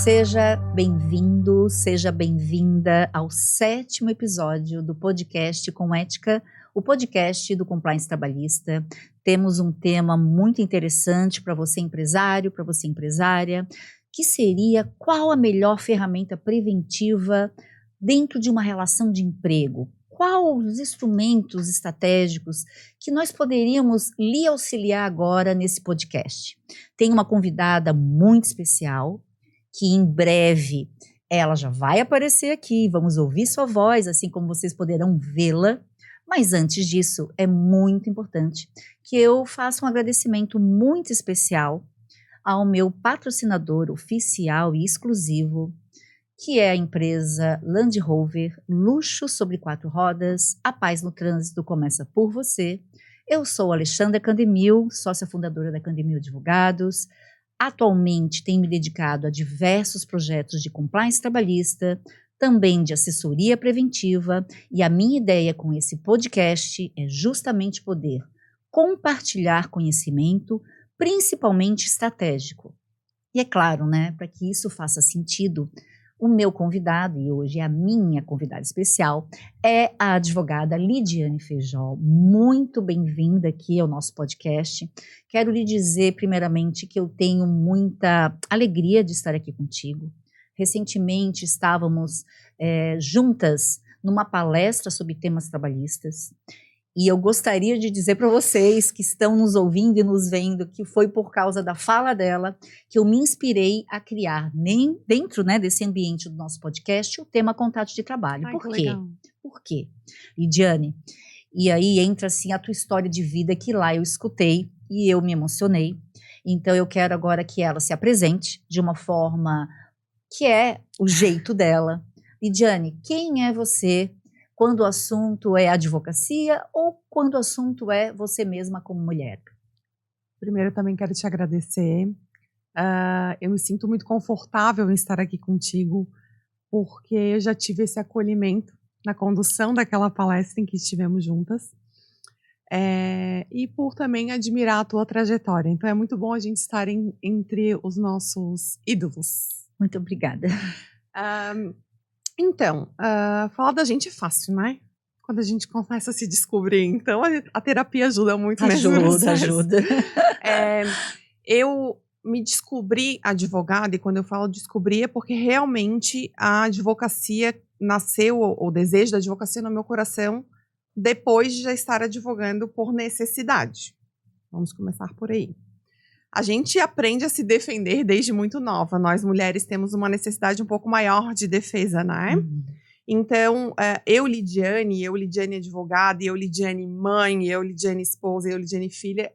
Seja bem-vindo, seja bem-vinda ao 7º episódio do podcast Com Ética, o podcast do Compliance Trabalhista. Temos um tema muito interessante para você empresário, para você empresária, que seria qual a melhor ferramenta preventiva dentro de uma relação de emprego? Quais os instrumentos estratégicos que nós poderíamos lhe auxiliar agora nesse podcast? Tem uma convidada muito especial, que em breve ela já vai aparecer aqui, vamos ouvir sua voz, assim como vocês poderão vê-la. Mas antes disso, é muito importante que eu faça um agradecimento muito especial ao meu patrocinador oficial e exclusivo, que é a empresa Land Rover, luxo sobre 4 rodas, a paz no trânsito começa por você. Eu sou Alexandra Candemil, sócia fundadora da Candemil Advogados. Atualmente tenho me dedicado a diversos projetos de compliance trabalhista, também de assessoria preventiva, e a minha ideia com esse podcast é justamente poder compartilhar conhecimento, principalmente estratégico. E é claro, né, para que isso faça sentido, o meu convidado, e hoje é a minha convidada especial, é a advogada Lidiane Feijó. Muito bem-vinda aqui ao nosso podcast. Quero lhe dizer, primeiramente, que eu tenho muita alegria de estar aqui contigo. Recentemente estávamos juntas numa palestra sobre temas trabalhistas. E eu gostaria de dizer para vocês que estão nos ouvindo e nos vendo que foi por causa da fala dela que eu me inspirei a criar, dentro, né, desse ambiente do nosso podcast, o tema contato de trabalho. Ai, Por que quê? legal. Por quê? Lidiane, e aí entra assim a tua história de vida que lá eu escutei e eu me emocionei. Então eu quero agora que ela se apresente de uma forma que é o jeito dela. Lidiane, quem é você quando o assunto é advocacia ou quando o assunto é você mesma como mulher? Primeiro, eu também quero te agradecer. Eu me sinto muito confortável em estar aqui contigo, porque eu já tive esse acolhimento na condução daquela palestra em que estivemos juntas. E por também admirar a tua trajetória. Então, é muito bom a gente estar entre os nossos ídolos. Muito obrigada. Então, falar da gente é fácil, né? Quando a gente começa a se descobrir. Então, a terapia ajuda muito nesse processo. Ajuda. Eu me descobri advogada, e quando eu falo descobrir é porque realmente a advocacia nasceu, o desejo da advocacia no meu coração, depois de já estar advogando por necessidade. Vamos começar por aí. A gente aprende a se defender desde muito nova. Nós mulheres temos uma necessidade um pouco maior de defesa, né? Então, eu, Lidiane advogada, eu, Lidiane mãe, eu, Lidiane esposa, eu, Lidiane filha,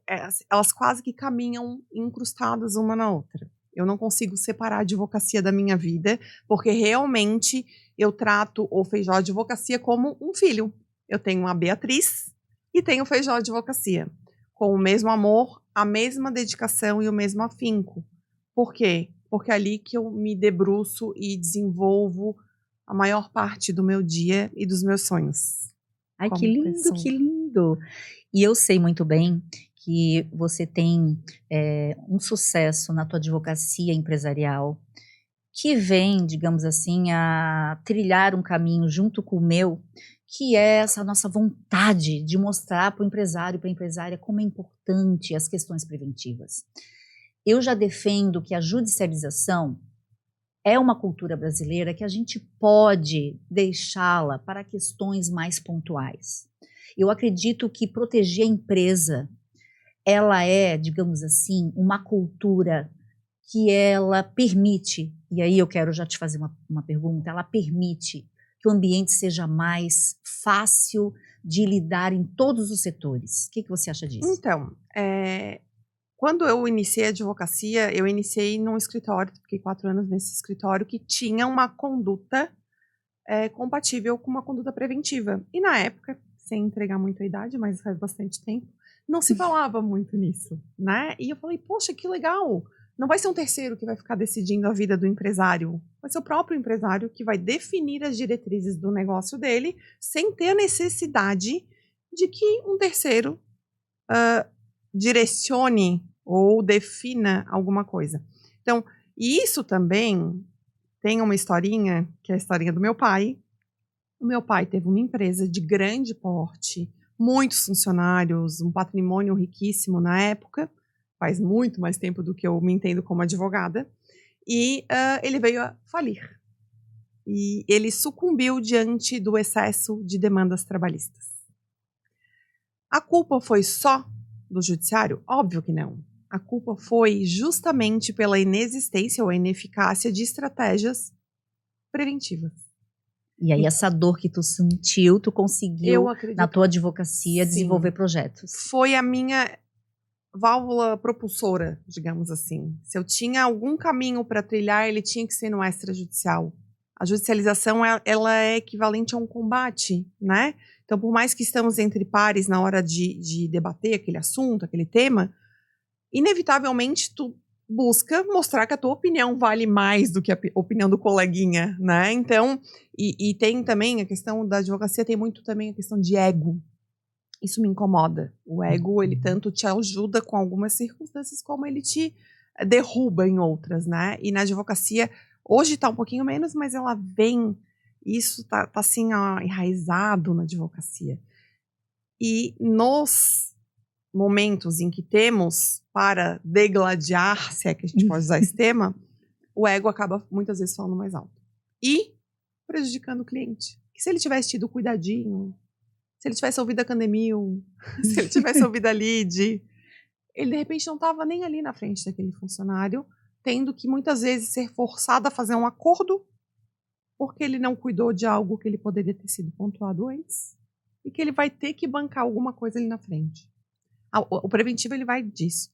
elas quase que caminham incrustadas uma na outra. Eu não consigo separar a advocacia da minha vida, porque realmente eu trato o Feijó Advocacia como um filho. Eu tenho a Beatriz e tenho o Feijó Advocacia, com o mesmo amor, a mesma dedicação e o mesmo afinco. Por quê? Porque é ali que eu me debruço e desenvolvo a maior parte do meu dia e dos meus sonhos. Ai, que lindo, pessoa. que lindo! E eu sei muito bem que você tem um sucesso na tua advocacia empresarial, que vem, digamos assim, a trilhar um caminho junto com o meu, que é essa nossa vontade de mostrar para o empresário, para a empresária, como é importante as questões preventivas. Eu já defendo que a judicialização é uma cultura brasileira que a gente pode deixá-la para questões mais pontuais. Eu acredito que proteger a empresa, ela é, digamos assim, uma cultura que ela permite, e aí eu quero já te fazer uma pergunta, ela permite que o ambiente seja mais fácil de lidar em todos os setores. O que você acha disso? Então, quando eu iniciei a advocacia, eu iniciei num escritório, fiquei 4 anos nesse escritório, que tinha uma conduta compatível com uma conduta preventiva. E na época, sem entregar muito a idade, mas faz bastante tempo, não se falava muito nisso, né? E eu falei, poxa, que legal! Não vai ser um terceiro que vai ficar decidindo a vida do empresário. Vai ser o próprio empresário que vai definir as diretrizes do negócio dele, sem ter a necessidade de que um terceiro direcione ou defina alguma coisa. Então, e isso também tem uma historinha, que é a historinha do meu pai. O meu pai teve uma empresa de grande porte, muitos funcionários, um patrimônio riquíssimo na época, faz muito mais tempo do que eu me entendo como advogada, e ele veio a falir. E ele sucumbiu diante do excesso de demandas trabalhistas. A culpa foi só do judiciário? Óbvio que não. A culpa foi justamente pela inexistência ou ineficácia de estratégias preventivas. E aí essa dor que tu sentiu, tu conseguiu, na tua advocacia, sim, desenvolver projetos. Foi a minha válvula propulsora, digamos assim. Se eu tinha algum caminho para trilhar, ele tinha que ser no extrajudicial. A judicialização, ela é equivalente a um combate, né? Então, por mais que estamos entre pares na hora de debater aquele assunto, aquele tema, inevitavelmente tu busca mostrar que a tua opinião vale mais do que a opinião do coleguinha, né? Então, e tem também a questão da advocacia, tem muito também a questão de ego. Isso me incomoda. O ego, ele tanto te ajuda com algumas circunstâncias, como ele te derruba em outras, né? E na advocacia, hoje tá um pouquinho menos, mas ela vem, isso tá assim, ó, enraizado na advocacia. E nos momentos em que temos para degladiar, se é que a gente pode usar esse tema, o ego acaba muitas vezes falando mais alto. E prejudicando o cliente. Que se ele tivesse tido cuidadinho, se ele tivesse ouvido a Candemil, se ele tivesse ouvido a Lide, ele de repente não estava nem ali na frente daquele funcionário, tendo que muitas vezes ser forçado a fazer um acordo porque ele não cuidou de algo que ele poderia ter sido pontuado antes e que ele vai ter que bancar alguma coisa ali na frente. O preventivo, ele vai disso.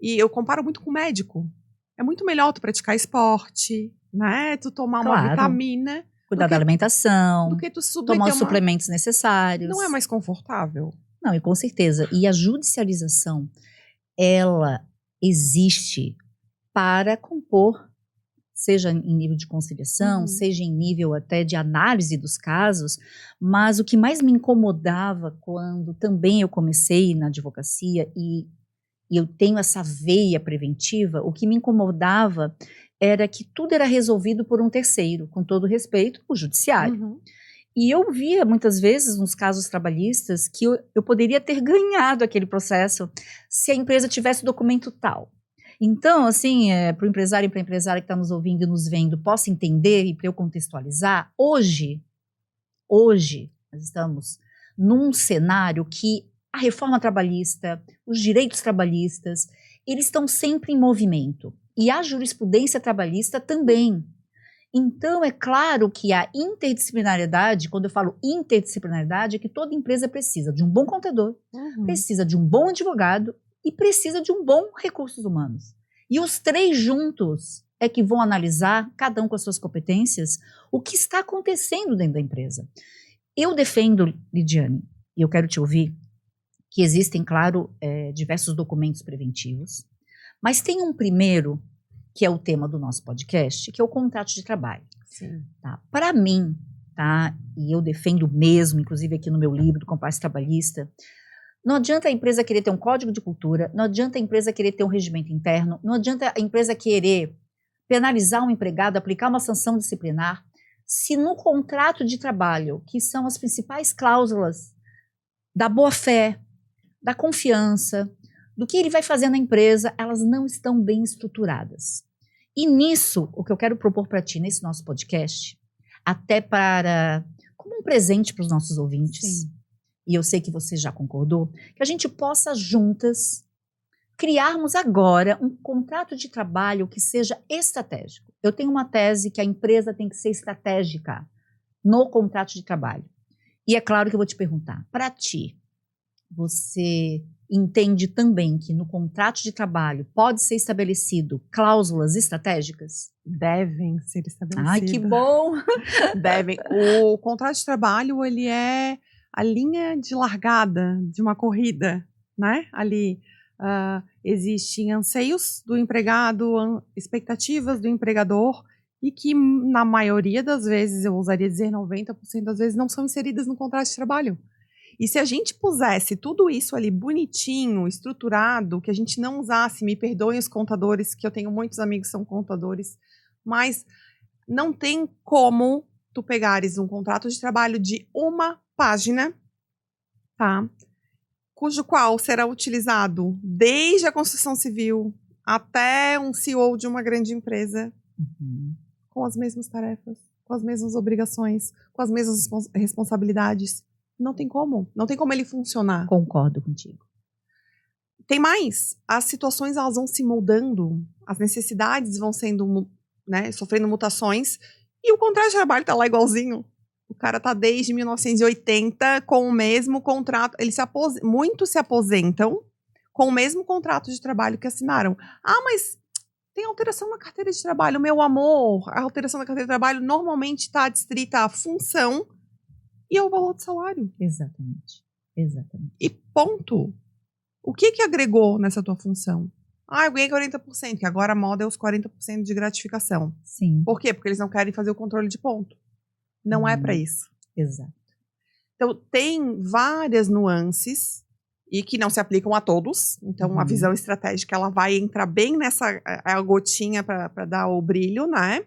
E eu comparo muito com o médico. É muito melhor tu praticar esporte, né? Tu tomar uma vitamina. Cuidar da alimentação. Do que tu tomar os suplementos necessários. Não é mais confortável? Não, e com certeza. E a judicialização, ela existe para compor, seja em nível de conciliação, seja em nível até de análise dos casos, mas o que mais me incomodava quando também eu comecei na advocacia e eu tenho essa veia preventiva, o que me incomodava era que tudo era resolvido por um terceiro, com todo respeito, o judiciário. E eu via muitas vezes nos casos trabalhistas que eu poderia ter ganhado aquele processo se a empresa tivesse o documento tal. Então, assim, para o empresário e para a empresária que está nos ouvindo e nos vendo, possa entender e para eu contextualizar, hoje, nós estamos num cenário que a reforma trabalhista, os direitos trabalhistas, eles estão sempre em movimento. E a jurisprudência trabalhista também. Então, é claro que a interdisciplinariedade, quando eu falo interdisciplinariedade, é que toda empresa precisa de um bom contador, precisa de um bom advogado, e precisa de um bom recursos humanos. E os três juntos é que vão analisar, cada um com as suas competências, o que está acontecendo dentro da empresa. Eu defendo, Lidiane, e eu quero te ouvir, que existem, claro, diversos documentos preventivos, mas tem um primeiro, que é o tema do nosso podcast, que é o contrato de trabalho. Tá? Para mim, tá? E eu defendo mesmo, inclusive aqui no meu livro do Compliance Trabalhista, não adianta a empresa querer ter um código de cultura, não adianta a empresa querer ter um regimento interno, não adianta a empresa querer penalizar um empregado, aplicar uma sanção disciplinar, se no contrato de trabalho, que são as principais cláusulas da boa-fé, da confiança, do que ele vai fazer na empresa, elas não estão bem estruturadas. E nisso, o que eu quero propor para ti nesse nosso podcast, até como um presente para os nossos ouvintes, e eu sei que você já concordou, que a gente possa juntas criarmos agora um contrato de trabalho que seja estratégico. Eu tenho uma tese que a empresa tem que ser estratégica no contrato de trabalho. E é claro que eu vou te perguntar, para ti, você entende também que no contrato de trabalho pode ser estabelecido cláusulas estratégicas? Devem ser estabelecidas. Ai, que bom! Devem. O contrato de trabalho, ele é a linha de largada de uma corrida, né? Ali existem anseios do empregado, expectativas do empregador, e que na maioria das vezes, eu ousaria dizer 90% das vezes, não são inseridas no contrato de trabalho. E se a gente pusesse tudo isso ali bonitinho, estruturado, que a gente não usasse, me perdoem os contadores, que eu tenho muitos amigos que são contadores, mas Não tem como tu pegares um contrato de trabalho de uma página, tá? Cujo qual será utilizado desde a construção civil até um CEO de uma grande empresa, com as mesmas tarefas, com as mesmas obrigações, com as mesmas responsabilidades. Não tem como. Não tem como ele funcionar. Concordo contigo. Tem mais. As situações elas vão se moldando, as necessidades vão sendo, né, sofrendo mutações, e o contrato de trabalho tá lá igualzinho. O cara tá desde 1980 com o mesmo contrato. Muitos se aposentam com o mesmo contrato de trabalho que assinaram. Ah, mas tem alteração na carteira de trabalho. Meu amor, a alteração na carteira de trabalho normalmente está adstrita à função e ao valor do salário. Exatamente. E ponto. O que agregou nessa tua função? Ah, eu ganhei 40%, que agora a moda é os 40% de gratificação. Sim. Por quê? Porque eles não querem fazer o controle de ponto. Não é para isso. Exato. Então, tem várias nuances e que não se aplicam a todos. Então, a visão estratégica ela vai entrar bem nessa a gotinha para dar o brilho, né?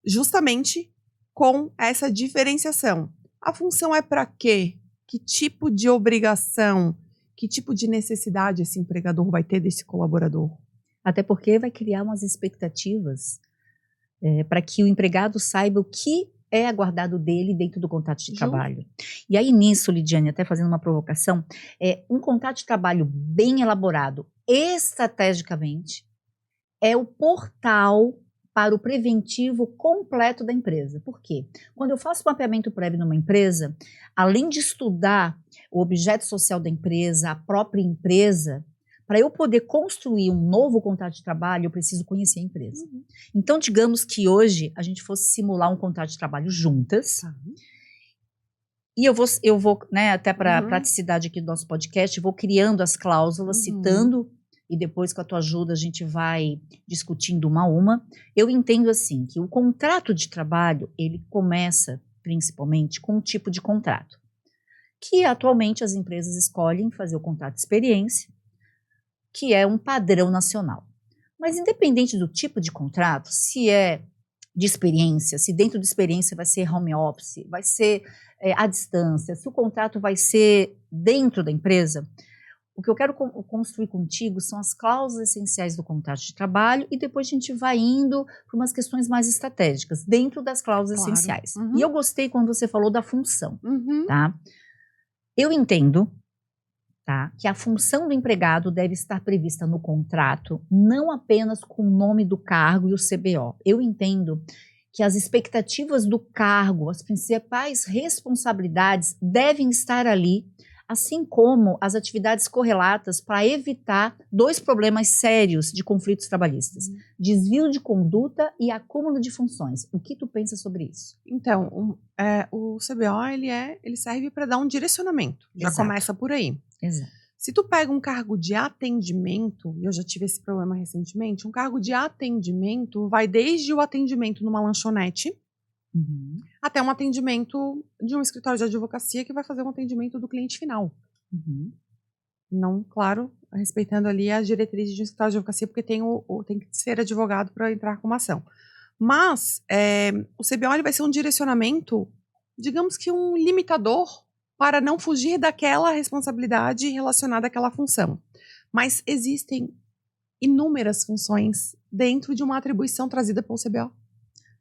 Justamente com essa diferenciação. A função é para quê? Que tipo de obrigação, que tipo de necessidade esse empregador vai ter desse colaborador? Até porque vai criar umas expectativas para que o empregado saiba o que é aguardado dele dentro do contrato de trabalho. E aí nisso, Lidiane, até fazendo uma provocação, um contrato de trabalho bem elaborado estrategicamente é o portal para o preventivo completo da empresa. Por quê? Quando eu faço mapeamento prévio numa empresa, além de estudar o objeto social da empresa, a própria empresa, para eu poder construir um novo contrato de trabalho, eu preciso conhecer a empresa. Então, digamos que hoje a gente fosse simular um contrato de trabalho juntas, e eu vou, né, até para a praticidade aqui do nosso podcast, vou criando as cláusulas, citando, e depois com a tua ajuda a gente vai discutindo uma a uma. Eu entendo assim, que o contrato de trabalho, ele começa principalmente com um tipo de contrato, que atualmente as empresas escolhem fazer o contrato de experiência, que é um padrão nacional. Mas independente do tipo de contrato, se é de experiência, se dentro de experiência vai ser home office, vai ser à distância, se o contrato vai ser dentro da empresa, o que eu quero construir contigo são as cláusulas essenciais do contrato de trabalho e depois a gente vai indo para umas questões mais estratégicas, dentro das cláusulas essenciais. E eu gostei quando você falou da função, tá? Eu entendo, tá, que a função do empregado deve estar prevista no contrato, não apenas com o nome do cargo e o CBO. Eu entendo que as expectativas do cargo, as principais responsabilidades devem estar ali, assim como as atividades correlatas para evitar dois problemas sérios de conflitos trabalhistas: desvio de conduta e acúmulo de funções. O que tu pensa sobre isso? Então, o CBO ele serve para dar um direcionamento. Já Exato. começa por aí. Exato. Se tu pega um cargo de atendimento, e eu já tive esse problema recentemente, um cargo de atendimento vai desde o atendimento numa lanchonete até um atendimento de um escritório de advocacia que vai fazer um atendimento do cliente final. Não, claro, respeitando ali as diretrizes de um escritório de advocacia, porque tem que ser advogado para entrar com uma ação. Mas o CBO ele vai ser um direcionamento, digamos que um limitador para não fugir daquela responsabilidade relacionada àquela função. Mas existem inúmeras funções dentro de uma atribuição trazida pelo CBO.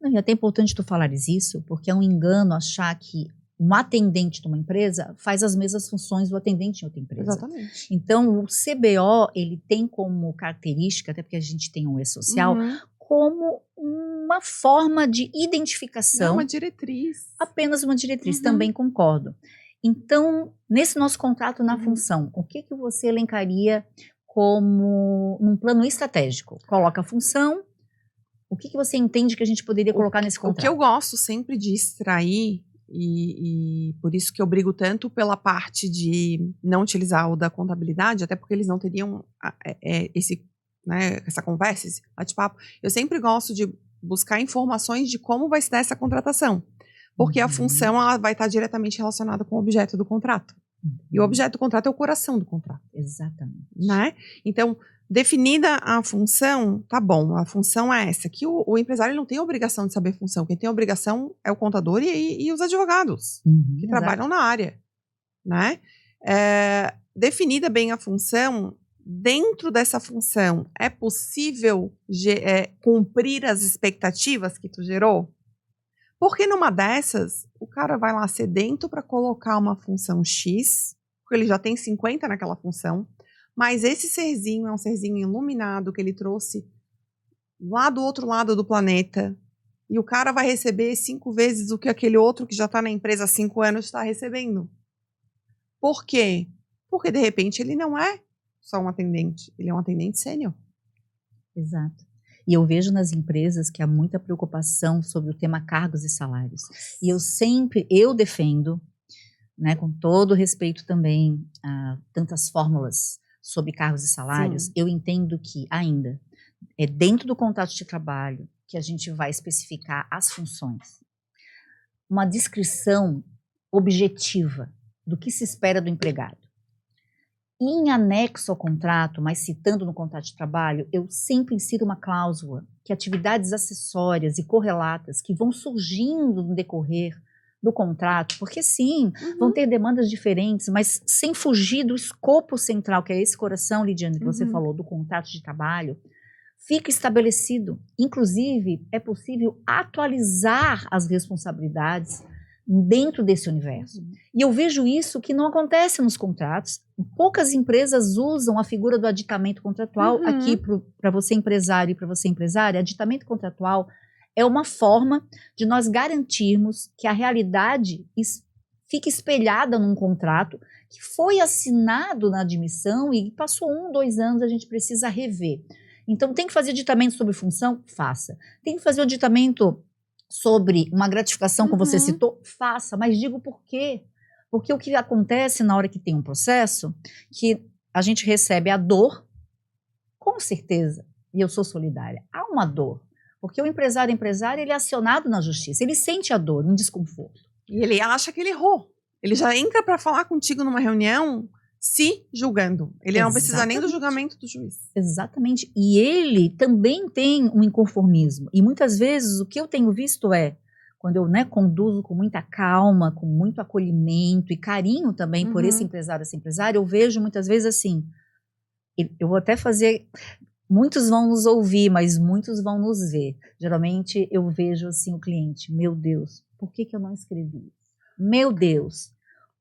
Não, e é até importante tu falares isso, porque é um engano achar que um atendente de uma empresa faz as mesmas funções do atendente em outra empresa. Exatamente. Então, o CBO, ele tem como característica, até porque a gente tem um E-Social, como uma forma de identificação. É uma diretriz. Apenas uma diretriz, também concordo. Então, nesse nosso contrato na função, o que você elencaria como um plano estratégico? Coloca a função. O que você entende que a gente poderia colocar nesse contrato? O que eu gosto sempre de extrair, e por isso que eu brigo tanto pela parte de não utilizar o da contabilidade, até porque eles não teriam essa conversa, esse bate-papo. Eu sempre gosto de buscar informações de como vai se dar essa contratação. Porque a função ela vai estar diretamente relacionada com o objeto do contrato. E o objeto do contrato é o coração do contrato. Exatamente. Né? Então, Definida a função, tá bom, a função é essa. Que o empresário não tem a obrigação de saber a função. Quem tem a obrigação é o contador e os advogados que trabalham na área, né? Definida bem a função, dentro dessa função, é possível cumprir as expectativas que tu gerou? Porque numa dessas, o cara vai lá sedento para colocar uma função X, porque ele já tem 50 naquela função, mas esse serzinho é um serzinho iluminado que ele trouxe lá do outro lado do planeta, e o cara vai receber 5 vezes o que aquele outro que já está na empresa há 5 anos está recebendo. Por quê? Porque, de repente, ele não é só um atendente, ele é um atendente sênior. Exato. E eu vejo nas empresas que há muita preocupação sobre o tema cargos e salários. E eu defendo, né, com todo respeito também a tantas fórmulas sobre cargos e salários, eu entendo que ainda é dentro do contrato de trabalho que a gente vai especificar as funções. Uma descrição objetiva do que se espera do empregado. Em anexo ao contrato, mas citando no contrato de trabalho, eu sempre insiro uma cláusula que atividades acessórias e correlatas que vão surgindo no decorrer do contrato, porque sim, vão ter demandas diferentes, mas sem fugir do escopo central, que é esse coração, Lidiane, que você falou, do contrato de trabalho, fica estabelecido. Inclusive, é possível atualizar as responsabilidades dentro desse universo. E eu vejo isso que não acontece nos contratos. Poucas empresas usam a figura do aditamento contratual. Aqui, para você empresário e para você empresária, aditamento contratual é uma forma de nós garantirmos que a realidade fique espelhada num contrato que foi assinado na admissão e passou 1, 2 anos, a gente precisa rever. Então, tem que fazer aditamento sobre função? Faça. Tem que fazer o aditamento sobre uma gratificação, como você citou? Faça, mas digo por quê. Porque o que acontece na hora que tem um processo, que a gente recebe a dor, com certeza, e eu sou solidária, há uma dor. Porque o empresário, ele é acionado na justiça, ele sente a dor, um desconforto. E ele acha que ele errou. Ele já entra para falar contigo numa reunião se julgando. Ele não precisa nem do julgamento do juiz. Exatamente. E ele também tem um inconformismo. E muitas vezes o que eu tenho visto é, quando eu conduzo com muita calma, com muito acolhimento e carinho também por esse empresário, essa empresária, eu vejo muitas vezes assim, eu vou até fazer... Muitos vão nos ouvir, mas muitos vão nos ver. Geralmente eu vejo assim o cliente, meu Deus, por que eu não escrevi isso? Meu Deus,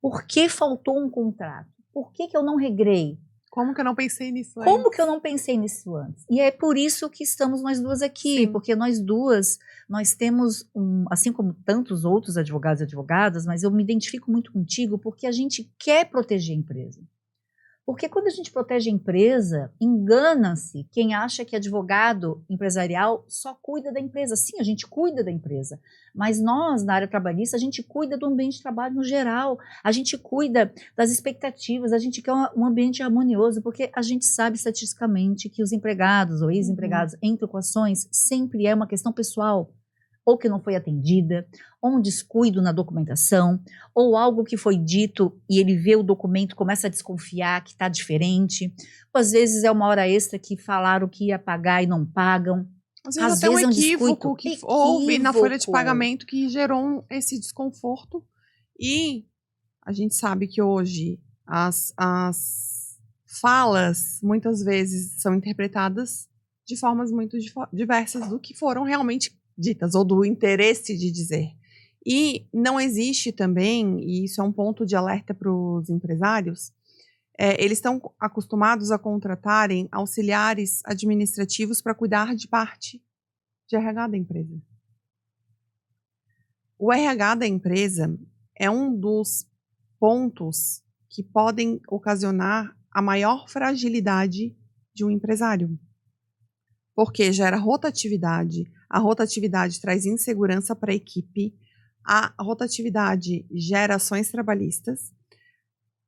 por que faltou um contrato? Por que eu não regrei? Como que eu não pensei nisso antes? Como que eu não pensei nisso antes? E é por isso que estamos nós duas aqui, porque nós duas, nós temos, assim como tantos outros advogados e advogadas, mas eu me identifico muito contigo porque a gente quer proteger a empresa. Porque quando a gente protege a empresa, engana-se quem acha que advogado empresarial só cuida da empresa. Sim, a gente cuida da empresa, mas nós, na área trabalhista, a gente cuida do ambiente de trabalho no geral, a gente cuida das expectativas, a gente quer um ambiente harmonioso, porque a gente sabe estatisticamente que os empregados ou ex-empregados em equações sempre é uma questão pessoal, ou que não foi atendida, ou um descuido na documentação, ou algo que foi dito e ele vê o documento, começa a desconfiar que está diferente, ou às vezes é uma hora extra que falaram que ia pagar e não pagam. Às vezes até um equívoco que houve na folha de pagamento que gerou esse desconforto. E a gente sabe que hoje as falas muitas vezes são interpretadas de formas muito diversas do que foram realmente ditas, ou do interesse de dizer. E não existe também, e isso é um ponto de alerta para os empresários, eles estão acostumados a contratarem auxiliares administrativos para cuidar de parte de RH da empresa. O RH da empresa é um dos pontos que podem ocasionar a maior fragilidade de um empresário. Porque gera rotatividade, a rotatividade traz insegurança para a equipe, a rotatividade gera ações trabalhistas,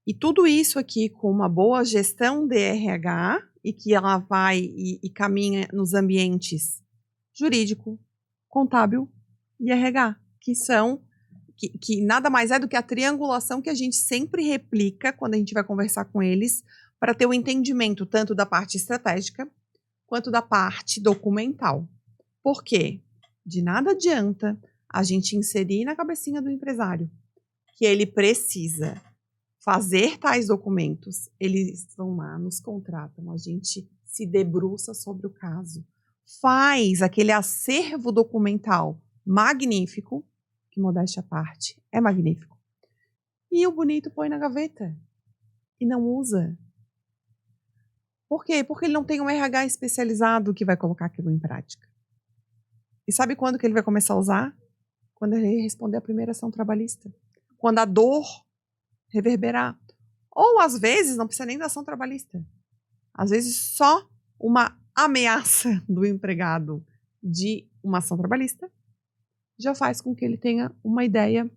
e tudo isso aqui com uma boa gestão de RH, e que ela vai e caminha nos ambientes jurídico, contábil e RH, que são, que nada mais é do que a triangulação que a gente sempre replica quando a gente vai conversar com eles, para ter o entendimento tanto da parte estratégica quanto da parte documental. Por quê? De nada adianta a gente inserir na cabecinha do empresário que ele precisa fazer tais documentos. Eles vão lá, nos contratam, a gente se debruça sobre o caso, faz aquele acervo documental magnífico, que modéstia à parte, é magnífico, e o bonito põe na gaveta e não usa. Por quê? Porque ele não tem um RH especializado que vai colocar aquilo em prática. E sabe quando que ele vai começar a usar? Quando ele responder a primeira ação trabalhista. Quando a dor reverberar. Ou, às vezes, não precisa nem da ação trabalhista. Às vezes, só uma ameaça do empregado de uma ação trabalhista já faz com que ele tenha uma ideia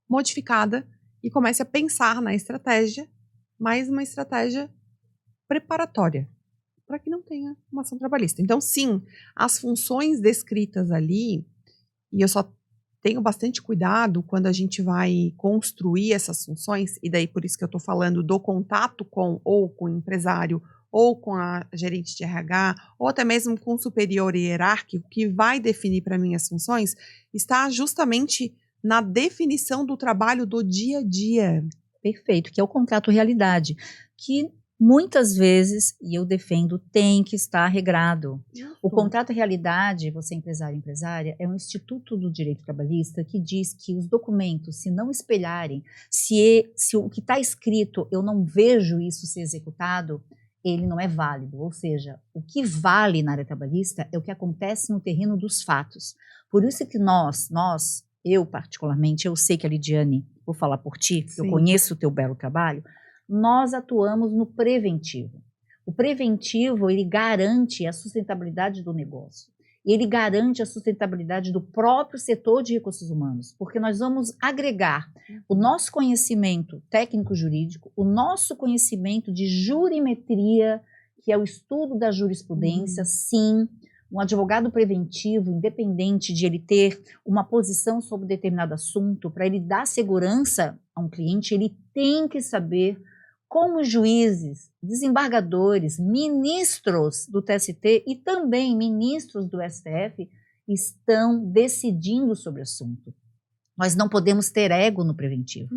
modificada e comece a pensar na estratégia, mas uma estratégia preparatória, para que não tenha uma ação trabalhista. Então, sim, as funções descritas ali, e eu só tenho bastante cuidado quando a gente vai construir essas funções, e daí por isso que eu estou falando do contato com ou com o empresário, ou com a gerente de RH, ou até mesmo com o superior hierárquico, que vai definir para mim as funções, está justamente na definição do trabalho do dia a dia. Perfeito, que é o contrato realidade, que muitas vezes, e eu defendo, tem que estar regrado. O contrato realidade, você empresário e empresária, é um instituto do direito trabalhista que diz que os documentos, se não espelharem, se o que está escrito, eu não vejo isso ser executado, ele não é válido. Ou seja, o que vale na área trabalhista é o que acontece no terreno dos fatos. Por isso que eu particularmente, eu sei que a Lidiane, vou falar por ti, Sim. eu conheço o teu belo trabalho, nós atuamos no preventivo. O preventivo, ele garante a sustentabilidade do negócio. Ele garante a sustentabilidade do próprio setor de recursos humanos, porque nós vamos agregar o nosso conhecimento técnico-jurídico, o nosso conhecimento de jurimetria, que é o estudo da jurisprudência, sim. Um advogado preventivo, independente de ele ter uma posição sobre determinado assunto, para ele dar segurança a um cliente, ele tem que saber como os juízes, desembargadores, ministros do TST e também ministros do STF estão decidindo sobre o assunto. Nós não podemos ter ego no preventivo.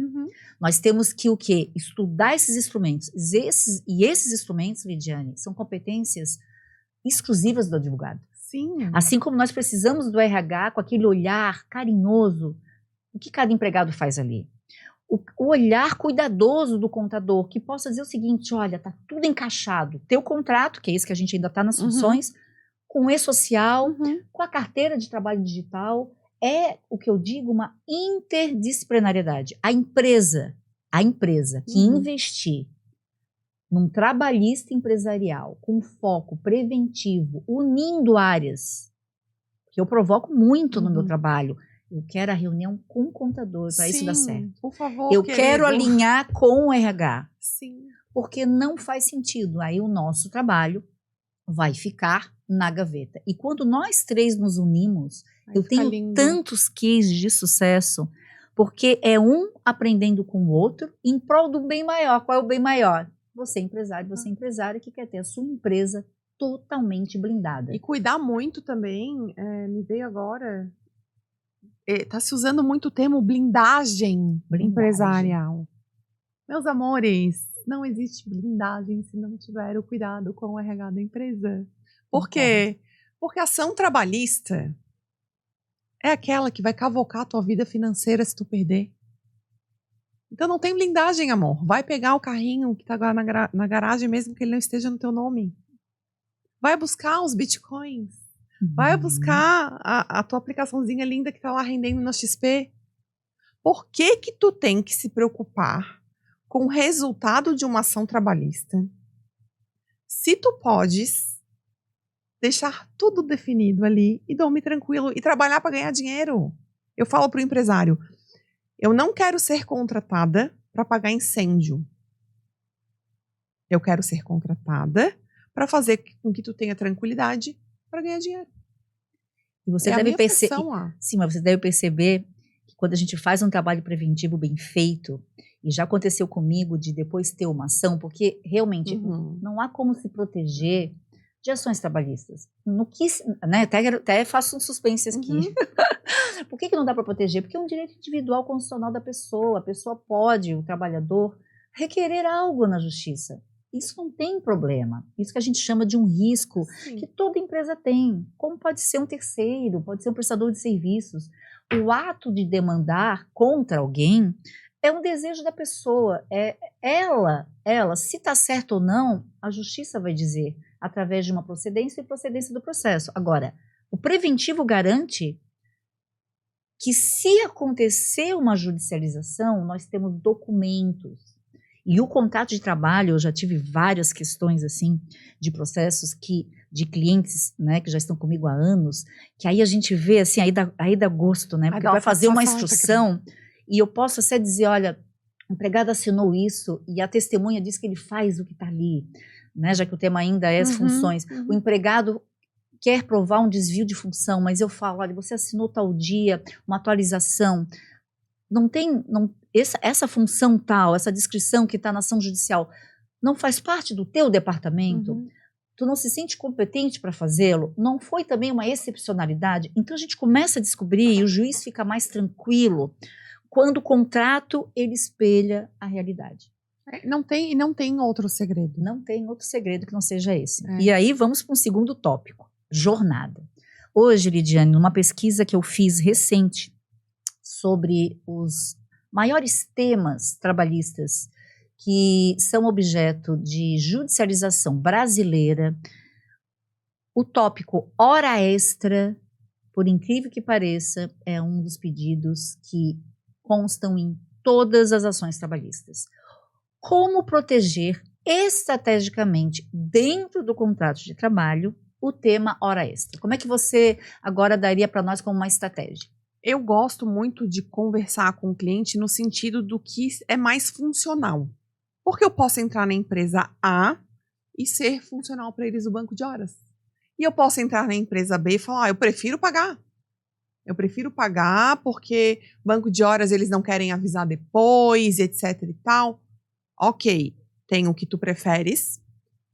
Nós temos que o quê? Estudar esses instrumentos. Esses instrumentos, Lidiane, são competências exclusivas do advogado. Sim. Assim como nós precisamos do RH com aquele olhar carinhoso, o que cada empregado faz ali? O olhar cuidadoso do contador, que possa dizer o seguinte, olha, tá tudo encaixado. Teu contrato, que é esse que a gente ainda está nas funções, com o e-social, com a carteira de trabalho digital, é o que eu digo, uma interdisciplinariedade. A empresa que investir num trabalhista empresarial com foco preventivo, unindo áreas, que eu provoco muito no meu trabalho. Eu quero a reunião com o contador para isso dar certo. Por favor, eu quero alinhar com o RH. Sim. Porque não faz sentido. Aí o nosso trabalho vai ficar na gaveta. E quando nós três nos unimos, eu tenho tantos cases de sucesso, porque é um aprendendo com o outro em prol do bem maior. Qual é o bem maior? Você empresária que quer ter a sua empresa totalmente blindada. E cuidar muito também, me veio agora, está se usando muito o termo blindagem empresarial. Meus amores, não existe blindagem se não tiver o cuidado com o RH da empresa. Por quê? Porque a ação trabalhista é aquela que vai cavocar a tua vida financeira se tu perder. Então não tem blindagem, amor. Vai pegar o carrinho que está na garagem mesmo que ele não esteja no teu nome. Vai buscar os bitcoins. Vai buscar a tua aplicaçãozinha linda que está lá rendendo no XP. Por que que tu tem que se preocupar com o resultado de uma ação trabalhista se tu podes deixar tudo definido ali e dormir tranquilo e trabalhar para ganhar dinheiro? Eu falo para o empresário, eu não quero ser contratada para pagar incêndio. Eu quero ser contratada para fazer com que tu tenha tranquilidade para ganhar dinheiro. E você deve perceber, sim, mas você deve perceber que quando a gente faz um trabalho preventivo bem feito E já aconteceu comigo de depois ter uma ação, porque realmente não há como se proteger de ações trabalhistas. No que, né, até faço um suspense aqui. Por que não dá para proteger? Porque é um direito individual constitucional da pessoa. A pessoa pode, o trabalhador, requerer algo na justiça. Isso não tem problema. Isso que a gente chama de um risco que toda empresa tem. Como pode ser um terceiro, pode ser um prestador de serviços. O ato de demandar contra alguém é um desejo da pessoa. É ela, se está certo ou não, a justiça vai dizer, através de uma procedência e procedência do processo. Agora, o preventivo garante que, se acontecer uma judicialização, nós temos documentos. E o contrato de trabalho, eu já tive várias questões assim de processos de clientes, né, que já estão comigo há anos, que aí a gente vê assim, aí dá gosto, né? Porque vai fazer uma instrução e eu posso até dizer, olha, o empregado assinou isso e a testemunha diz que ele faz o que está ali, né? Já que o tema ainda é as funções. O empregado quer provar um desvio de função, mas eu falo, olha, você assinou tal dia uma atualização, essa função tal, essa descrição que está na ação judicial, não faz parte do teu departamento, tu não se sente competente para fazê-lo, não foi também uma excepcionalidade, então a gente começa a descobrir e o juiz fica mais tranquilo quando o contrato ele espelha a realidade. Não tem outro segredo. Não tem outro segredo que não seja esse. E aí vamos para um segundo tópico. Jornada. Hoje, Lidiane, numa pesquisa que eu fiz recente sobre os maiores temas trabalhistas que são objeto de judicialização brasileira, o tópico hora extra, por incrível que pareça, é um dos pedidos que constam em todas as ações trabalhistas. Como proteger estrategicamente, dentro do contrato de trabalho, o tema hora extra? Como é que você agora daria para nós como uma estratégia? Eu gosto muito de conversar com o cliente no sentido do que é mais funcional. Porque eu posso entrar na empresa A e ser funcional para eles o banco de horas. E eu posso entrar na empresa B e falar, eu prefiro pagar. Eu prefiro pagar porque banco de horas eles não querem avisar depois, etc e tal. Ok, tem o que tu preferes,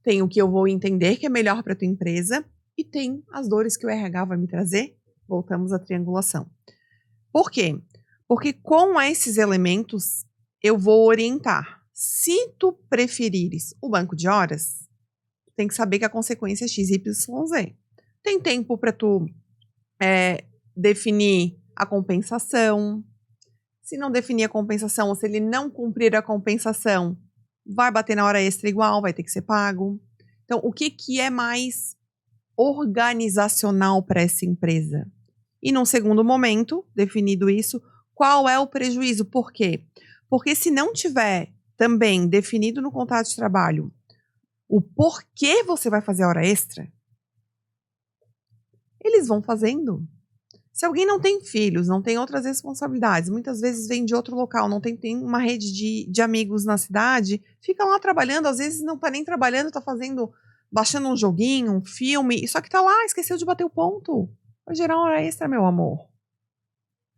tem o que eu vou entender que é melhor para tua empresa e tem as dores que o RH vai me trazer. Voltamos à triangulação. Por quê? Porque com esses elementos eu vou orientar. Se tu preferires o banco de horas, tem que saber que a consequência é XYZ. Tem tempo para tu definir a compensação. Se não definir a compensação, ou se ele não cumprir a compensação, vai bater na hora extra igual, vai ter que ser pago. Então, o que é mais organizacional para essa empresa? E num segundo momento, definido isso, qual é o prejuízo? Por quê? Porque se não tiver também definido no contrato de trabalho o porquê você vai fazer a hora extra, eles vão fazendo. Se alguém não tem filhos, não tem outras responsabilidades, muitas vezes vem de outro local, não tem uma rede de amigos na cidade, fica lá trabalhando, às vezes não está nem trabalhando, está baixando um joguinho, um filme, só que está lá, esqueceu de bater o ponto. Vai gerar hora extra, meu amor.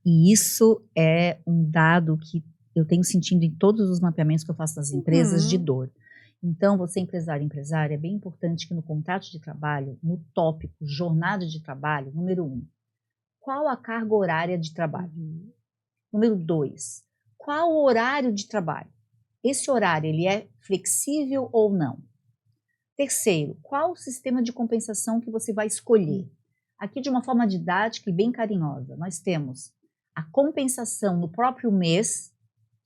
E isso é um dado que eu tenho sentido em todos os mapeamentos que eu faço nas empresas de dor. Então, você empresário e empresária, é bem importante que no contrato de trabalho, no tópico jornada de trabalho, número 1, qual a carga horária de trabalho? Número 2, qual o horário de trabalho? Esse horário, ele é flexível ou não? Terceiro, qual o sistema de compensação que você vai escolher? Aqui, de uma forma didática e bem carinhosa, nós temos a compensação no próprio mês,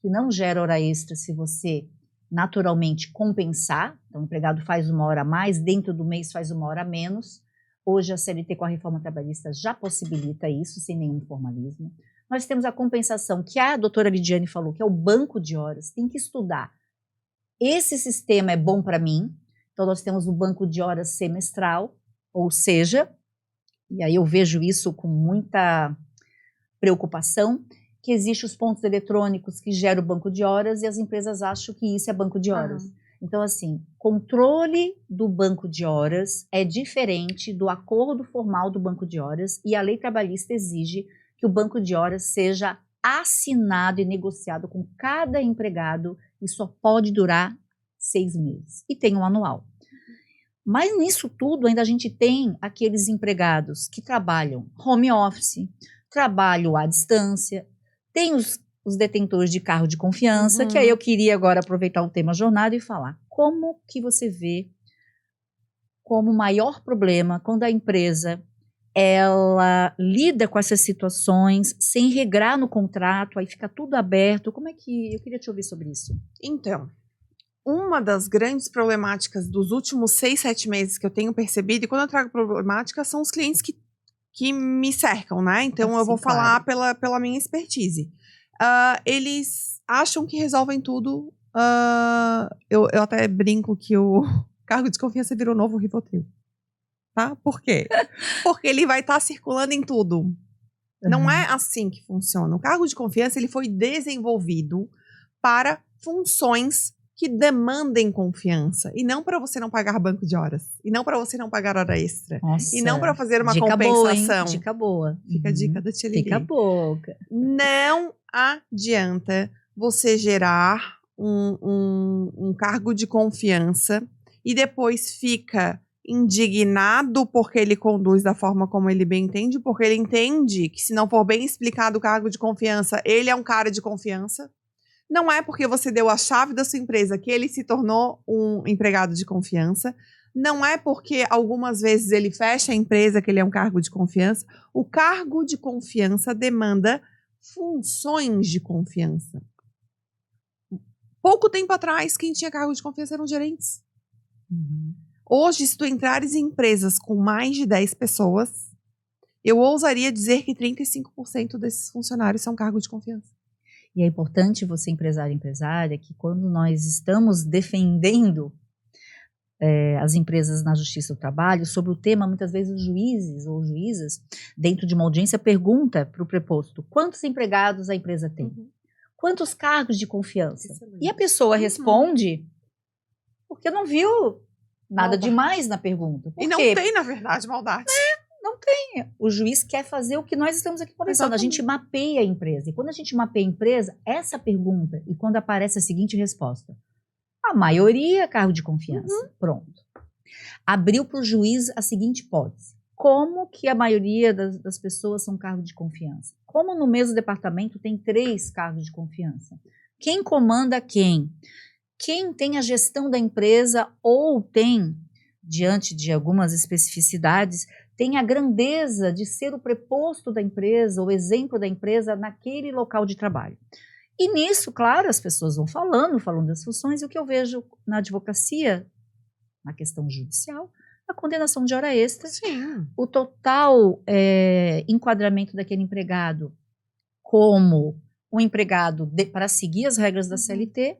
que não gera hora extra se você naturalmente compensar. Então, o empregado faz uma hora a mais, dentro do mês faz uma hora a menos. Hoje a CLT com a reforma trabalhista já possibilita isso, sem nenhum formalismo. Nós temos a compensação, que a doutora Lidiane falou, que é o banco de horas. Tem que estudar. Esse sistema é bom para mim. Então, nós temos o banco de horas semestral, ou seja, e aí eu vejo isso com muita preocupação, que existem os pontos eletrônicos que geram o banco de horas e as empresas acham que isso é banco de horas. Então, assim, controle do banco de horas é diferente do acordo formal do banco de horas e a lei trabalhista exige que o banco de horas seja assinado e negociado com cada empregado e só pode durar 6 meses. E tem um anual. Mas nisso tudo ainda a gente tem aqueles empregados que trabalham home office, trabalham à distância, tem os detentores de cargo de confiança, que aí eu queria agora aproveitar o tema jornada e falar como que você vê como o maior problema quando a empresa ela lida com essas situações sem regrar no contrato, aí fica tudo aberto. Como é que... Eu queria te ouvir sobre isso. Então, uma das grandes problemáticas dos últimos 6, 7 meses que eu tenho percebido, e quando eu trago problemática, são os clientes que me cercam, né? Então, eu vou falar pela minha expertise. Eles acham que resolvem tudo. Eu até brinco que o cargo de confiança virou novo Rivotril. Tá? Por quê? Porque ele vai estar circulando em tudo. Não é assim que funciona. O cargo de confiança ele foi desenvolvido para funções que demandem confiança. E não para você não pagar banco de horas. E não para você não pagar hora extra. Nossa, e não para fazer uma dica compensação. Boa, hein? Dica boa. Fica a dica da Tia Lili. Fica boa. Não adianta você gerar um cargo de confiança e depois fica indignado porque ele conduz da forma como ele bem entende, porque ele entende que se não for bem explicado o cargo de confiança, ele é um cara de confiança. Não é porque você deu a chave da sua empresa que ele se tornou um empregado de confiança. Não é porque algumas vezes ele fecha a empresa que ele é um cargo de confiança. O cargo de confiança demanda funções de confiança. Pouco tempo atrás, quem tinha cargo de confiança eram gerentes. Hoje, se tu entrares em empresas com mais de 10 pessoas, eu ousaria dizer que 35% desses funcionários são cargo de confiança. E é importante você, empresário e empresária, que quando nós estamos defendendo as empresas na Justiça do Trabalho, sobre o tema, muitas vezes os juízes ou juízas, dentro de uma audiência, pergunta para o preposto, quantos empregados a empresa tem? Quantos cargos de confiança? Excelente. E a pessoa responde porque não viu nada demais na pergunta. Por quê? Não tem, na verdade, maldade. Não tem. O juiz quer fazer o que nós estamos aqui conversando. Exatamente. A gente mapeia a empresa. E quando a gente mapeia a empresa, essa pergunta, e quando aparece a seguinte resposta, a maioria é cargo de confiança. Pronto. Abriu para o juiz a seguinte hipótese. Como que a maioria das pessoas são cargo de confiança? Como no mesmo departamento tem 3 cargos de confiança? Quem comanda quem? Quem tem a gestão da empresa ou tem, diante de algumas especificidades, tem a grandeza de ser o preposto da empresa, o exemplo da empresa naquele local de trabalho. E nisso, claro, as pessoas vão falando das funções, e o que eu vejo na advocacia, na questão judicial, a condenação de hora extra, Sim. O total enquadramento daquele empregado como um empregado para seguir as regras da CLT,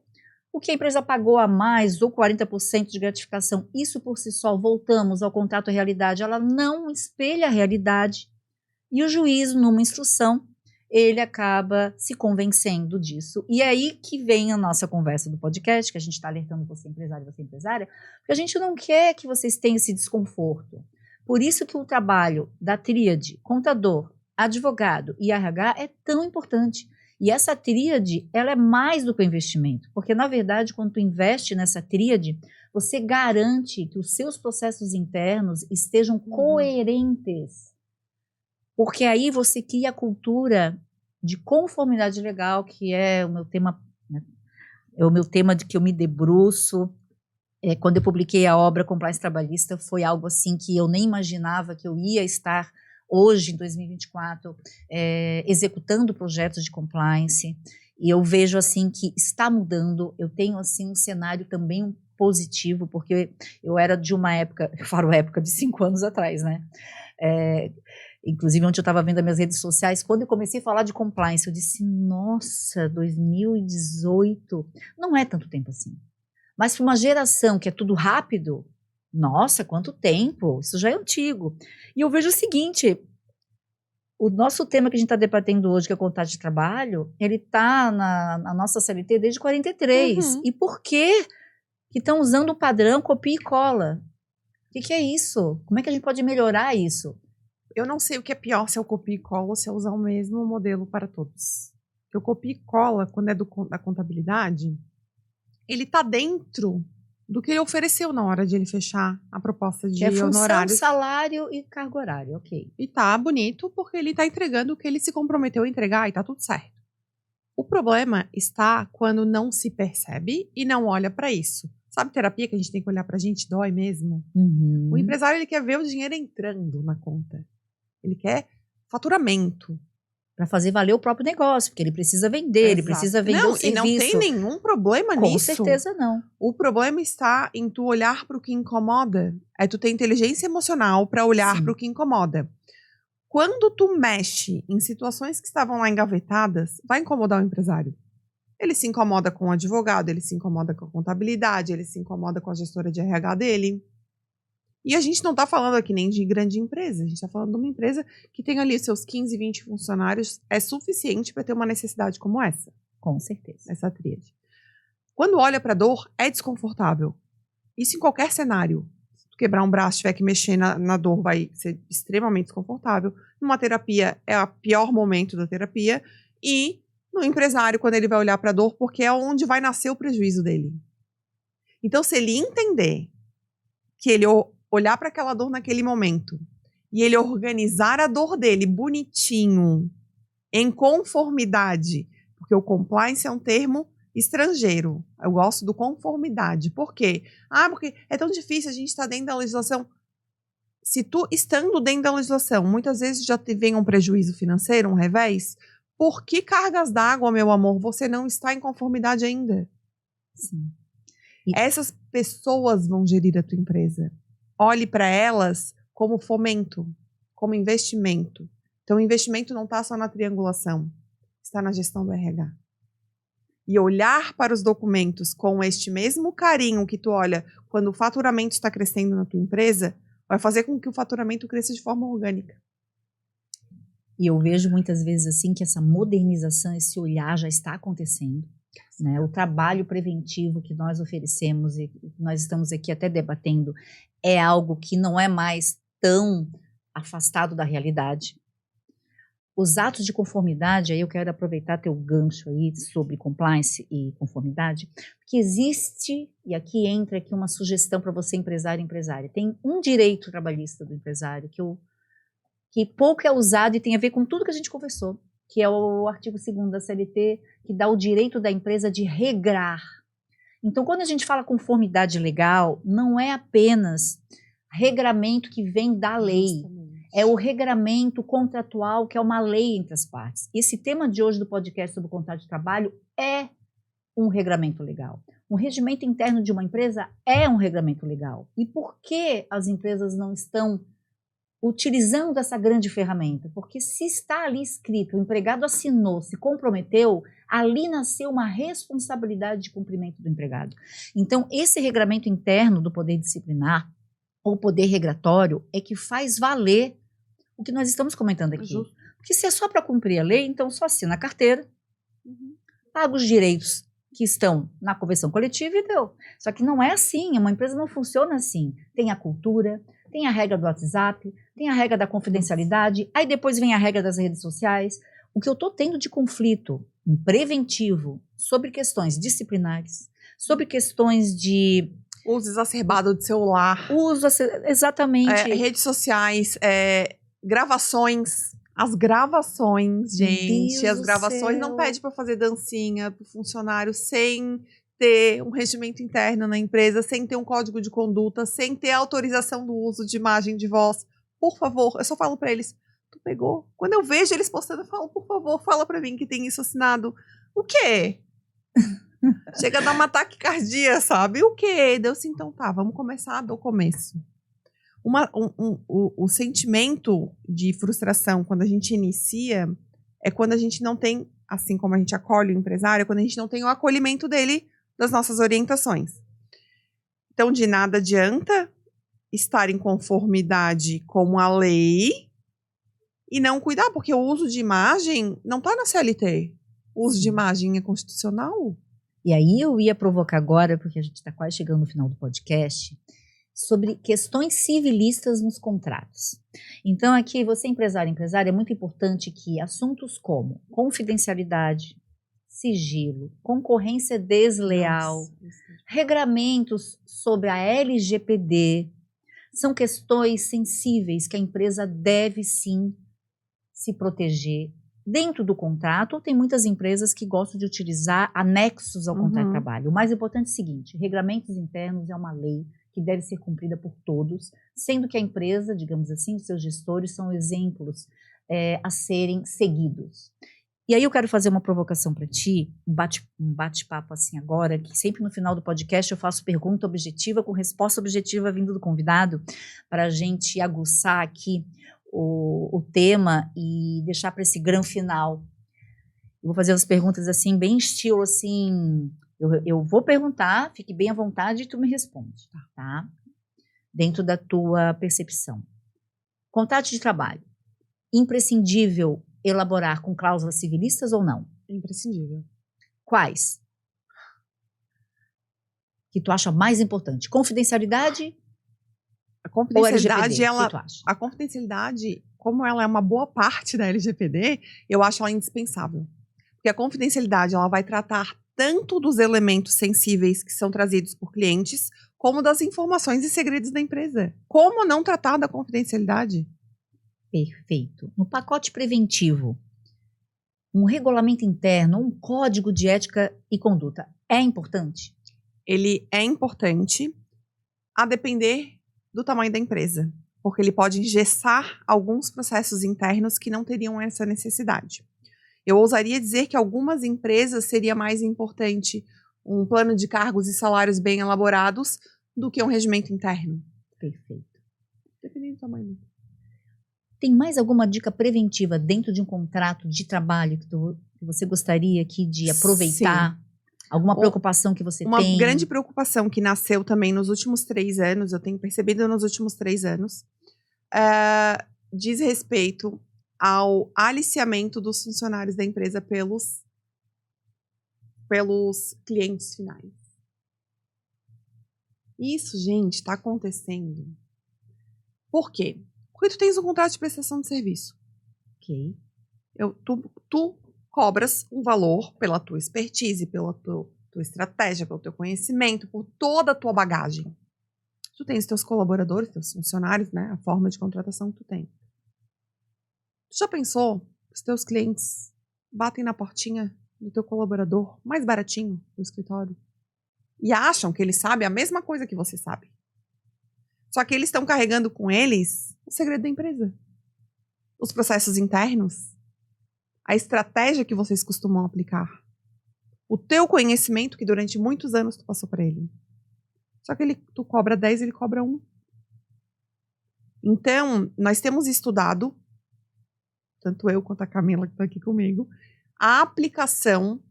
o que a empresa pagou a mais ou 40% de gratificação, isso por si só, voltamos ao contrato à realidade, ela não espelha a realidade, e o juiz, numa instrução, ele acaba se convencendo disso. E é aí que vem a nossa conversa do podcast, que a gente está alertando você empresário, você empresária, porque a gente não quer que vocês tenham esse desconforto. Por isso que o trabalho da tríade, contador, advogado e RH é tão importante. E essa tríade, ela é mais do que um investimento, porque na verdade, quando tu investe nessa tríade, você garante que os seus processos internos estejam coerentes. Porque aí você cria a cultura de conformidade legal, que é o meu tema, né? É o meu tema de que eu me debruço. Quando eu publiquei a obra Compliance Trabalhista, foi algo assim que eu nem imaginava que eu ia estar hoje, em 2024, executando projetos de compliance. E eu vejo assim que está mudando. Eu tenho assim um cenário também positivo, porque eu era de uma época, eu falo época de 5 anos atrás, né? Inclusive, onde eu estava vendo as minhas redes sociais, quando eu comecei a falar de compliance, eu disse, nossa, 2018, não é tanto tempo assim. Mas para uma geração que é tudo rápido, nossa, quanto tempo, isso já é antigo. E eu vejo o seguinte, o nosso tema que a gente está debatendo hoje, que é o contrato de trabalho, ele está na nossa CLT desde 43. E por que estão usando o padrão copia e cola? O que é isso? Como é que a gente pode melhorar isso? Eu não sei o que é pior, se é o copia e cola ou se é usar o mesmo modelo para todos. que o copia e cola, quando é da contabilidade, ele tá dentro do que ele ofereceu na hora de ele fechar a proposta de Que é função, honorários. salário e carga horária, ok. E tá bonito porque ele tá entregando o que ele se comprometeu a entregar e tá tudo certo. O problema está quando não se percebe e não olha para isso. Sabe terapia que a gente tem que olhar pra gente, dói mesmo? O empresário, ele quer ver o dinheiro entrando na conta. Ele quer faturamento. Para fazer valer o próprio negócio, porque ele precisa vender, ele precisa vender o serviço. E não tem nenhum problema nisso. Com certeza não. O problema está em tu olhar para o que incomoda. É tu ter inteligência emocional para olhar para o que incomoda. Quando tu mexe em situações que estavam lá engavetadas, vai incomodar o empresário. Ele se incomoda com o advogado, ele se incomoda com a contabilidade, ele se incomoda com a gestora de RH dele. E a gente não está falando aqui nem de grande empresa, a gente está falando de uma empresa que tem ali seus 15, 20 funcionários, é suficiente para ter uma necessidade como essa. Com certeza. Essa tríade. Quando olha para a dor, é desconfortável. Isso em qualquer cenário. Se tu quebrar um braço, tiver que mexer na dor, vai ser extremamente desconfortável. Numa terapia, é o pior momento da terapia. E no empresário, quando ele vai olhar para a dor, porque é onde vai nascer o prejuízo dele. Então, se ele entender que ele olhar para aquela dor naquele momento e ele organizar a dor dele bonitinho, em conformidade, porque o compliance é um termo estrangeiro. Eu gosto do conformidade. Por quê? Porque é tão difícil, a gente estar dentro da legislação. Se tu, estando dentro da legislação, muitas vezes já te vem um prejuízo financeiro, um revés, por que cargas d'água, meu amor, você não está em conformidade ainda? Sim. Essas pessoas vão gerir a tua empresa. Olhe para elas como fomento, como investimento. Então, o investimento não está só na triangulação, está na gestão do RH. E olhar para os documentos com este mesmo carinho que tu olha quando o faturamento está crescendo na tua empresa, vai fazer com que o faturamento cresça de forma orgânica. E eu vejo muitas vezes assim que essa modernização, esse olhar já está acontecendo. Né? O trabalho preventivo que nós oferecemos e nós estamos aqui até debatendo é algo que não é mais tão afastado da realidade. Os atos de conformidade, aí eu quero aproveitar teu gancho aí sobre compliance e conformidade, porque existe, e aqui entra aqui uma sugestão para você empresário e empresária, tem um direito trabalhista do empresário que pouco é usado e tem a ver com tudo que a gente conversou, que é o artigo 2º da CLT, que dá o direito da empresa de regrar. Então, quando a gente fala conformidade legal, não é apenas regramento que vem da lei, é o regramento contratual, que é uma lei entre as partes. Esse tema de hoje do podcast sobre o contrato de trabalho é um regramento legal. Um regimento interno de uma empresa é um regramento legal. E por que as empresas não estão utilizando essa grande ferramenta? Porque se está ali escrito, o empregado assinou, se comprometeu, ali nasceu uma responsabilidade de cumprimento do empregado. Então, esse regramento interno do poder disciplinar, ou poder regratório, é que faz valer o que nós estamos comentando aqui. Porque se é só para cumprir a lei, então só assina a carteira, paga os direitos que estão na convenção coletiva e deu. Só que não é assim, uma empresa não funciona assim. Tem a cultura, tem a regra do WhatsApp, tem a regra da confidencialidade, aí depois vem a regra das redes sociais. O que eu estou tendo de conflito preventivo sobre questões disciplinares, sobre questões de uso exacerbado de celular. Exatamente. Redes sociais, gravações. As gravações, gente. Deus as gravações céu. Não pede para fazer dancinha pro funcionário sem ter um regimento interno na empresa, sem ter um código de conduta, sem ter autorização do uso de imagem de voz. Por favor, eu só falo para eles, tu pegou? Quando eu vejo eles postando, eu falo, por favor, fala para mim que tem isso assinado. O quê? Chega a dar uma taquicardia, sabe? O quê? Deu assim, então tá, vamos começar do começo. O sentimento de frustração quando a gente inicia é quando a gente não tem, assim como a gente acolhe o empresário, quando a gente não tem o acolhimento dele das nossas orientações. Então, de nada adianta estar em conformidade com a lei e não cuidar, porque o uso de imagem não está na CLT. O uso de imagem é constitucional. E aí eu ia provocar agora, porque a gente está quase chegando no final do podcast, sobre questões civilistas nos contratos. Então aqui, você empresária, é muito importante que assuntos como confidencialidade, sigilo, concorrência desleal, Nossa. regramentos sobre a LGPD, são questões sensíveis que a empresa deve sim se proteger. Dentro do contrato, tem muitas empresas que gostam de utilizar anexos ao contrato de trabalho. O mais importante é o seguinte, regramentos internos é uma lei que deve ser cumprida por todos, sendo que a empresa, digamos assim, os seus gestores são exemplos a serem seguidos. E aí eu quero fazer uma provocação para ti, um bate-papo assim agora, que sempre no final do podcast eu faço pergunta objetiva com resposta objetiva vindo do convidado, para a gente aguçar aqui o tema e deixar para esse grande final. Eu vou fazer as perguntas assim, bem estilo assim, eu vou perguntar, fique bem à vontade e tu me responde, tá? Dentro da tua percepção. Contrato de trabalho, imprescindível elaborar com cláusulas civilistas ou não? Imprescindível. Quais? Que tu acha mais importante? Confidencialidade? A confidencialidade, o que tu acha? a confidencialidade, como ela é uma boa parte da LGPD, eu acho ela indispensável. Porque a confidencialidade, ela vai tratar tanto dos elementos sensíveis que são trazidos por clientes, como das informações e segredos da empresa. Como não tratar da confidencialidade? Perfeito. No pacote preventivo, um regulamento interno, um código de ética e conduta é importante? Ele é importante a depender do tamanho da empresa, porque ele pode engessar alguns processos internos que não teriam essa necessidade. Eu ousaria dizer que algumas empresas seria mais importante um plano de cargos e salários bem elaborados do que um regimento interno. Perfeito. Dependendo do tamanho. Tem mais alguma dica preventiva dentro de um contrato de trabalho que você gostaria aqui de aproveitar? Sim. Alguma preocupação que você tem? Uma grande preocupação que nasceu também nos últimos 3 anos, eu tenho percebido nos últimos 3 anos, diz respeito ao aliciamento dos funcionários da empresa pelos clientes finais. Isso, gente, está acontecendo. Por quê? Porque tu tens um contrato de prestação de serviço. Ok. Tu cobras um valor pela tua expertise, pela tua estratégia, pelo teu conhecimento, por toda a tua bagagem. Tu tens teus colaboradores, teus funcionários, né? A forma de contratação que tu tem. Tu já pensou que os teus clientes batem na portinha do teu colaborador mais baratinho do escritório e acham que ele sabe a mesma coisa que você sabe? Só que eles estão carregando com eles o segredo da empresa. Os processos internos. A estratégia que vocês costumam aplicar. O teu conhecimento que durante muitos anos tu passou para ele. Só que tu cobra 10, ele cobra 1. Então, nós temos estudado, tanto eu quanto a Camila que está aqui comigo, a aplicação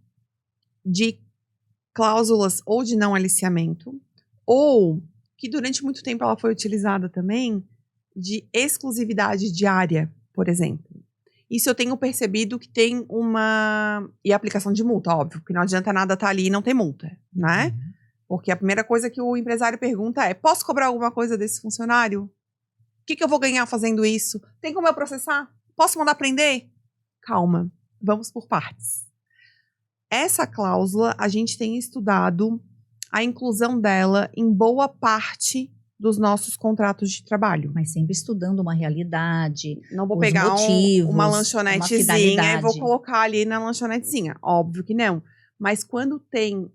de cláusulas ou de não aliciamento, ou que durante muito tempo ela foi utilizada também, de exclusividade diária, por exemplo. Isso eu tenho percebido que tem uma... E a aplicação de multa, óbvio, porque não adianta nada estar ali e não ter multa, né? Porque a primeira coisa que o empresário pergunta é: posso cobrar alguma coisa desse funcionário? O que eu vou ganhar fazendo isso? Tem como eu processar? Posso mandar prender? Calma, vamos por partes. Essa cláusula, a gente tem estudado a inclusão dela em boa parte dos nossos contratos de trabalho. Mas sempre estudando uma realidade, não vou pegar motivos, uma lanchonetezinha e vou colocar ali na lanchonetezinha. Óbvio que não. Mas quando tem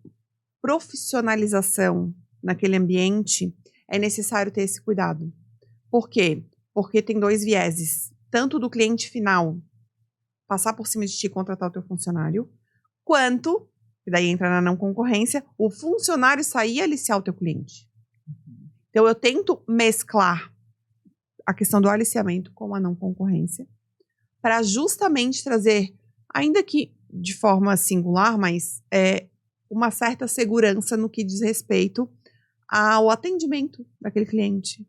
profissionalização naquele ambiente, é necessário ter esse cuidado. Por quê? Porque tem 2 vieses. Tanto do cliente final passar por cima de ti e contratar o teu funcionário, quanto, e daí entra na não concorrência, o funcionário sair e aliciar o teu cliente. Então, eu tento mesclar a questão do aliciamento com a não concorrência para justamente trazer, ainda que de forma singular, mas uma certa segurança no que diz respeito ao atendimento daquele cliente.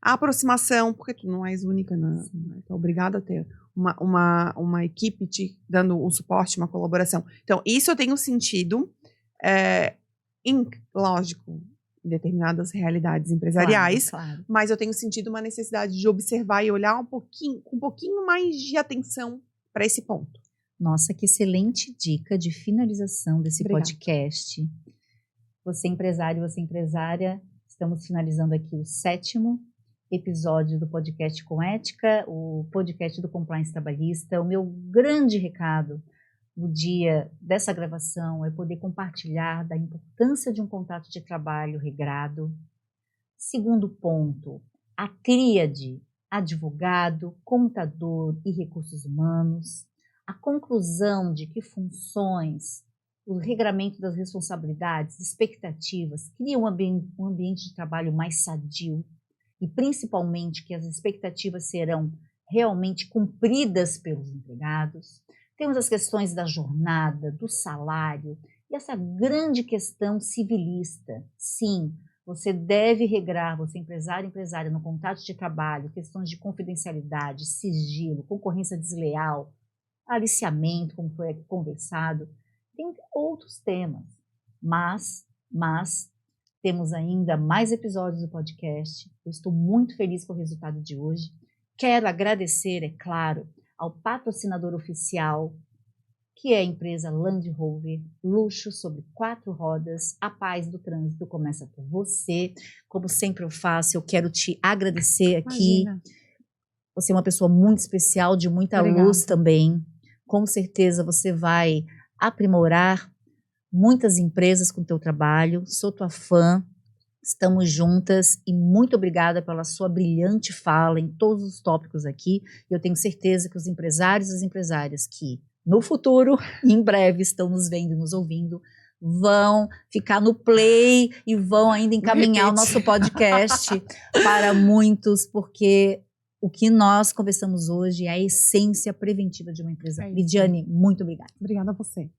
A aproximação, porque tu não és única, né? Tu é obrigada a ter uma equipe te dando um suporte, uma colaboração. Então, isso eu tenho sentido, lógico, em determinadas realidades empresariais, claro. Mas eu tenho sentido uma necessidade de observar e olhar com um pouquinho mais de atenção para esse ponto. Nossa, que excelente dica de finalização desse Obrigada. podcast. Você empresário, você empresária, estamos finalizando aqui o 7º episódio do Podcast com Ética, o podcast do Compliance Trabalhista. O meu grande recado no dia dessa gravação é poder compartilhar da importância de um contrato de trabalho regrado. Segundo ponto, a tríade advogado, contador e recursos humanos. A conclusão de que funções, o regramento das responsabilidades, expectativas, criam um ambiente de trabalho mais sadio e principalmente que as expectativas serão realmente cumpridas pelos empregados. Temos as questões da jornada, do salário e essa grande questão civilista. Sim, você deve regrar, você empresário e empresária, no contrato de trabalho, questões de confidencialidade, sigilo, concorrência desleal, aliciamento, como foi aqui conversado. Tem outros temas, mas temos ainda mais episódios do podcast. Eu estou muito feliz com o resultado de hoje. Quero agradecer, é claro, ao patrocinador oficial, que é a empresa Land Rover, luxo sobre 4 rodas. A paz do trânsito começa por você. Como sempre eu faço, eu quero te agradecer aqui. Imagina. Você é uma pessoa muito especial, de muita Obrigada. luz também. Com certeza você vai aprimorar muitas empresas com o teu trabalho. Sou tua fã. Estamos juntas e muito obrigada pela sua brilhante fala em todos os tópicos aqui. Eu tenho certeza que os empresários e as empresárias que no futuro, em breve, estão nos vendo e nos ouvindo, vão ficar no play e vão ainda encaminhar o nosso podcast para muitos, porque o que nós conversamos hoje é a essência preventiva de uma empresa. É isso. Lidiane, muito obrigada. Obrigada a você.